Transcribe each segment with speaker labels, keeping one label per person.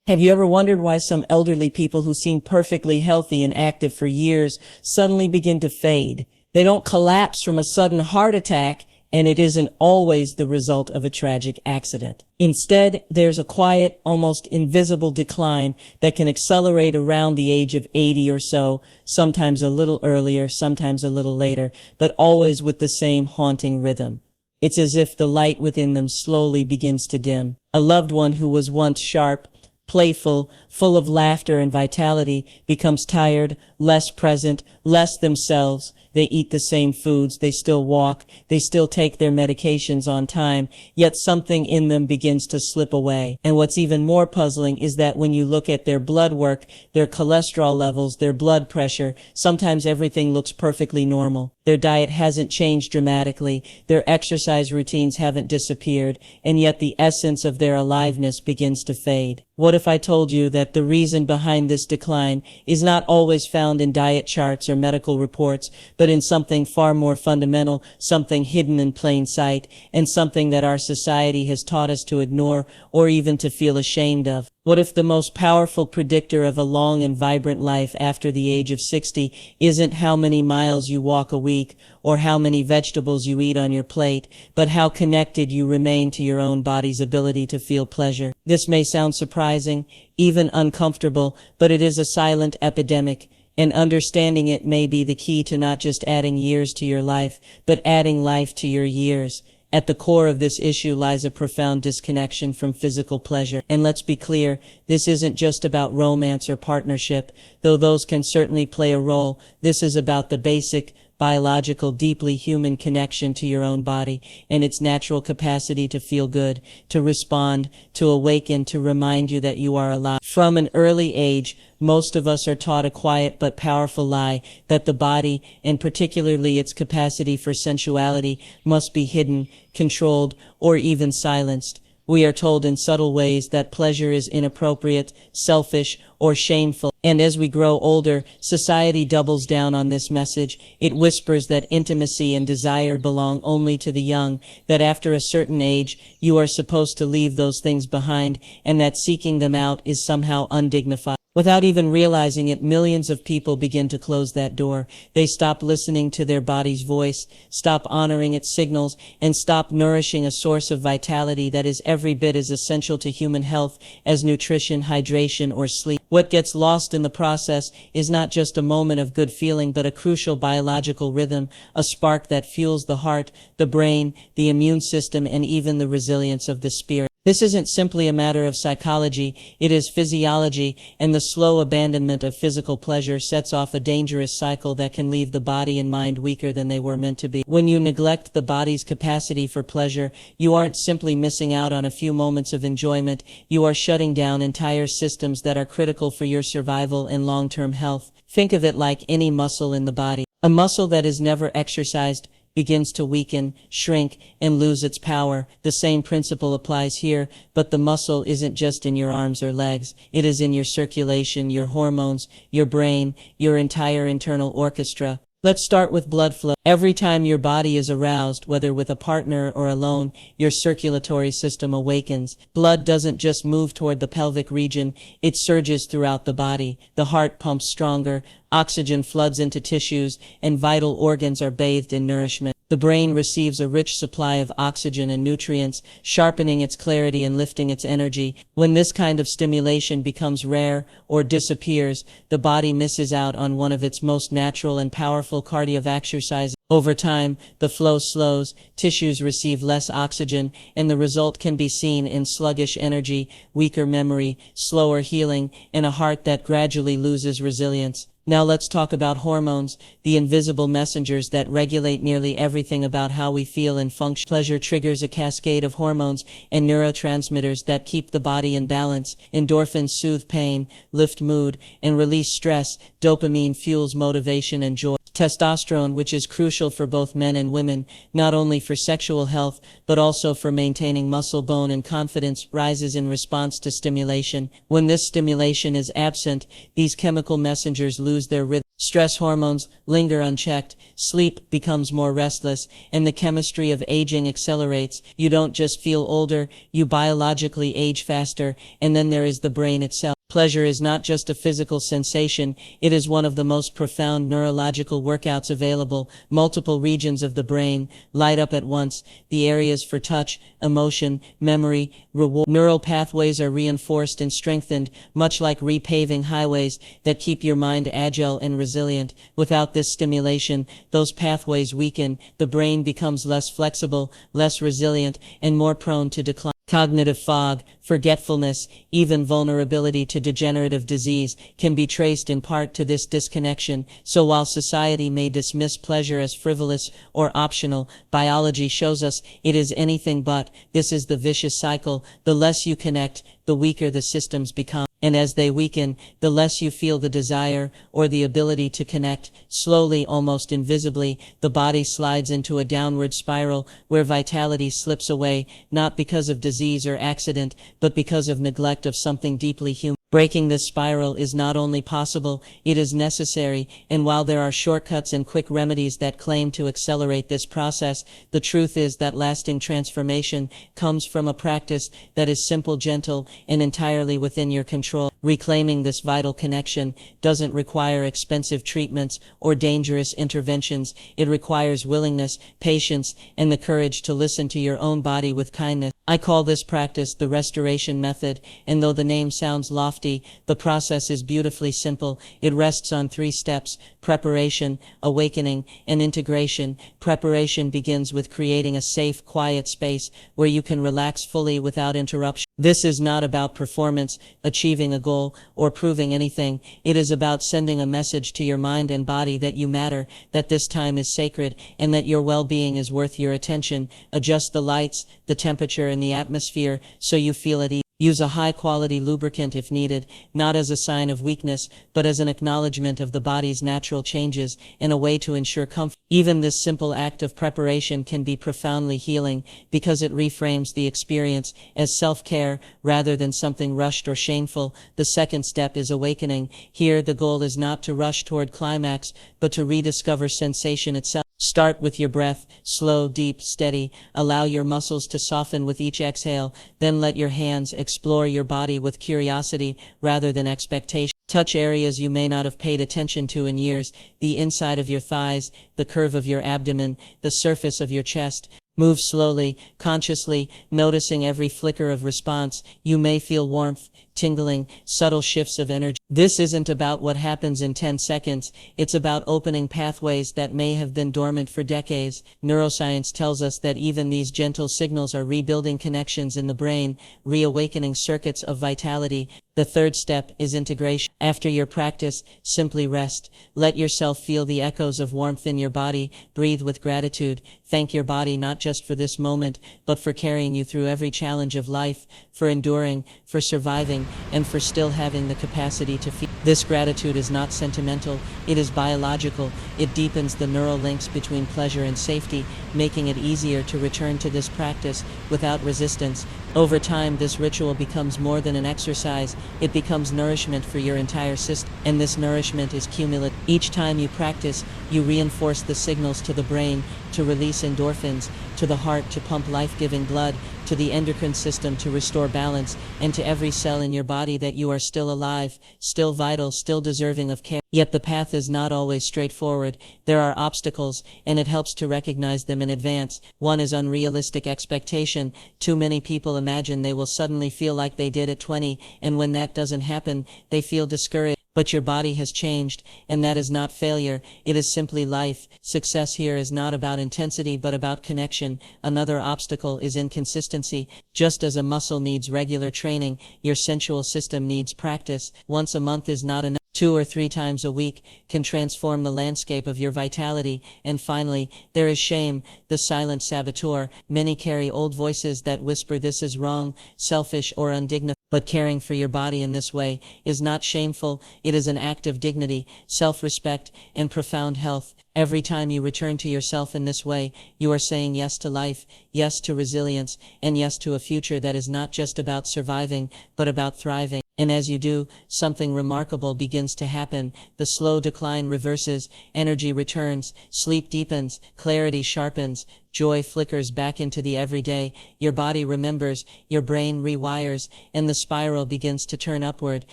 Speaker 1: Have you ever wondered why some elderly people who seem perfectly healthy and active for years suddenly begin to fade? They don't collapse from a sudden heart attack, and it isn't always the result of a tragic accident. Instead, there's a quiet, almost invisible decline that can accelerate around the age of 80 or so, sometimes a little earlier, sometimes a little later, but always with the same haunting rhythm. It's as if the light within them slowly begins to dim. A loved one who was once sharp, playful, full of laughter and vitality, becomes tired, less present, less themselves. They eat the same foods, they still walk, they still take their medications on time, yet something in them begins to slip away. And what's even more puzzling is that when you look at their blood work, their cholesterol levels, their blood pressure, sometimes everything looks perfectly normal. Their diet hasn't changed dramatically, their exercise routines haven't disappeared, and yet the essence of their aliveness begins to fade. What if I told you that the reason behind this decline is not always found in diet charts or medical reports, but in something far more fundamental, something hidden in plain sight, and something that our society has taught us to ignore or even to feel ashamed of? What if the most powerful predictor of a long and vibrant life after the age of 60 isn't how many miles you walk a week or how many vegetables you eat on your plate, but how connected you remain to your own body's ability to feel pleasure? This may sound surprising, even uncomfortable, but it is a silent epidemic, and understanding it may be the key to not just adding years to your life, but adding life to your years. At the core of this issue lies a profound disconnection from physical pleasure. And let's be clear, this isn't just about romance or partnership, though those can certainly play a role. This is about the basic, biological, deeply human connection to your own body and its natural capacity to feel good, to respond, to awaken, to remind you that you are alive. From an early age, most of us are taught a quiet but powerful lie that the body, and particularly its capacity for sensuality, must be hidden, controlled, or even silenced. We are told in subtle ways that pleasure is inappropriate, selfish, or shameful. And as we grow older, society doubles down on this message. It whispers that intimacy and desire belong only to the young, that after a certain age, you are supposed to leave those things behind, and that seeking them out is somehow undignified. Without even realizing it, millions of people begin to close that door. They stop listening to their body's voice, stop honoring its signals, and stop nourishing a source of vitality that is every bit as essential to human health as nutrition, hydration, or sleep. What gets lost in the process is not just a moment of good feeling, but a crucial biological rhythm, a spark that fuels the heart, the brain, the immune system, and even the resilience of the spirit. This isn't simply a matter of psychology, it is physiology, and the slow abandonment of physical pleasure sets off a dangerous cycle that can leave the body and mind weaker than they were meant to be. When you neglect the body's capacity for pleasure, you aren't simply missing out on a few moments of enjoyment, you are shutting down entire systems that are critical for your survival and long-term health. Think of it like any muscle in the body. A muscle that is never exercised begins to weaken, shrink, and lose its power. The same principle applies here, but the muscle isn't just in your arms or legs. It is in your circulation, your hormones, your brain, your entire internal orchestra. Let's start with blood flow. Every time your body is aroused, whether with a partner or alone, your circulatory system awakens. Blood doesn't just move toward the pelvic region, it surges throughout the body. The heart pumps stronger, oxygen floods into tissues, and vital organs are bathed in nourishment. The brain receives a rich supply of oxygen and nutrients, sharpening its clarity and lifting its energy. When this kind of stimulation becomes rare or disappears, the body misses out on one of its most natural and powerful cardiac exercises. Over time, the flow slows, tissues receive less oxygen, and the result can be seen in sluggish energy, weaker memory, slower healing, and a heart that gradually loses resilience. Now let's talk about hormones, the invisible messengers that regulate nearly everything about how we feel and function. Pleasure triggers a cascade of hormones and neurotransmitters that keep the body in balance. Endorphins soothe pain, lift mood, and release stress. Dopamine fuels motivation and joy. testosterone, which is crucial for both men and women, not only for sexual health, but also for maintaining muscle, bone, and confidence, rises in response to stimulation. When this stimulation is absent, these chemical messengers lose their rhythm. Stress hormones linger unchecked, sleep becomes more restless, and the chemistry of aging accelerates. You don't just feel older, you biologically age faster, and then there is the brain itself. Pleasure is not just a physical sensation, it is one of the most profound neurological workouts available. Multiple regions of the brain light up at once. The areas for touch, emotion, memory, reward. Neural pathways are reinforced and strengthened, much like repaving highways that keep your mind agile and resilient. Without this stimulation, those pathways weaken, the brain becomes less flexible, less resilient, and more prone to decline. Cognitive fog, forgetfulness, even vulnerability to degenerative disease can be traced in part to this disconnection. So while society may dismiss pleasure as frivolous or optional, biology shows us it is anything but. This is the vicious cycle. The less you connect, the weaker the systems become. And as they weaken, the less you feel the desire or the ability to connect. Slowly, almost invisibly, the body slides into a downward spiral where vitality slips away, not because of disease or accident, but because of neglect of something deeply human. Breaking this spiral is not only possible, it is necessary, and while there are shortcuts and quick remedies that claim to accelerate this process, the truth is that lasting transformation comes from a practice that is simple, gentle, and entirely within your control. Reclaiming this vital connection doesn't require expensive treatments or dangerous interventions. It requires willingness, patience, and the courage to listen to your own body with kindness. I call this practice the restoration method, and though the name sounds lofty, the process is beautifully simple. It rests on 3 steps: preparation, awakening, and integration. Preparation begins with creating a safe, quiet space where you can relax fully without interruption. This is not about performance, achieving a goal, or proving anything. It is about sending a message to your mind and body that you matter, that this time is sacred, and that your well-being is worth your attention. Adjust the lights, the temperature, and the atmosphere so you feel at ease. Use a high-quality lubricant if needed, not as a sign of weakness, but as an acknowledgement of the body's natural changes and a way to ensure comfort. Even this simple act of preparation can be profoundly healing because it reframes the experience as self-care rather than something rushed or shameful. The second step is awakening. Here, the goal is not to rush toward climax, but to rediscover sensation itself. Start with your breath, slow, deep, steady. Allow your muscles to soften with each exhale, then let your hands explore your body with curiosity rather than expectation. Touch areas you may not have paid attention to in years: the inside of your thighs, the curve of your abdomen, the surface of your chest. Move slowly, consciously, noticing every flicker of response. You may feel warmth, tingling, subtle shifts of energy. This isn't about what happens in 10 seconds. It's about opening pathways that may have been dormant for decades. Neuroscience tells us that even these gentle signals are rebuilding connections in the brain, reawakening circuits of vitality. The third step is integration. After your practice, simply rest. Let yourself feel the echoes of warmth in your body. Breathe with gratitude. Thank your body not just for this moment, but for carrying you through every challenge of life, for enduring, for surviving, and for still having the capacity to feel. This gratitude is not sentimental, it is biological. It deepens the neural links between pleasure and safety, making it easier to return to this practice without resistance. Over time, this ritual becomes more than an exercise. It becomes nourishment for your entire system, and this nourishment is cumulative. Each time you practice, you reinforce the signals to the brain to release endorphins, to the heart to pump life-giving blood, to the endocrine system to restore balance, and to every cell in your body that you are still alive, still vital, still deserving of care. Yet the path is not always straightforward. There are obstacles, and it helps to recognize them in advance. One is unrealistic expectation. Too many people imagine they will suddenly feel like they did at 20, and when that doesn't happen, they feel discouraged. But your body has changed, and that is not failure, it is simply life. Success here is not about intensity but about connection. Another obstacle is inconsistency. Just as a muscle needs regular training, your sensual system needs practice. Once a month is not enough. 2 or 3 times a week can transform the landscape of your vitality. And finally, there is shame, the silent saboteur. Many carry old voices that whisper this is wrong, selfish, or undignified. But caring for your body in this way is not shameful. It is an act of dignity, self-respect, and profound health. Every time you return to yourself in this way, you are saying yes to life, yes to resilience, and yes to a future that is not just about surviving, but about thriving. And as you do, something remarkable begins to happen. The slow decline reverses, energy returns, sleep deepens, clarity sharpens, joy flickers back into the everyday, your body remembers, your brain rewires, and the spiral begins to turn upward.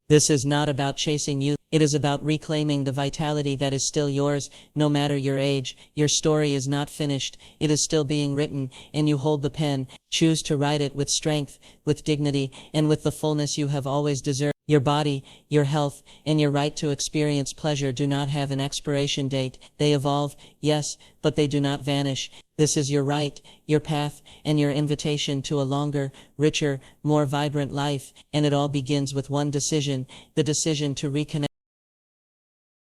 Speaker 1: This is not about chasing youth. It is about reclaiming the vitality that is still yours, no matter your age. Your story is not finished. It is still being written, and you hold the pen. Choose to write it with strength, with dignity, and with the fullness you have always deserved. Your body, your health, and your right to experience pleasure do not have an expiration date. They evolve, yes, but they do not vanish. This is your right, your path, and your invitation to a longer, richer, more vibrant life, and it all begins with one decision, the decision to reconnect.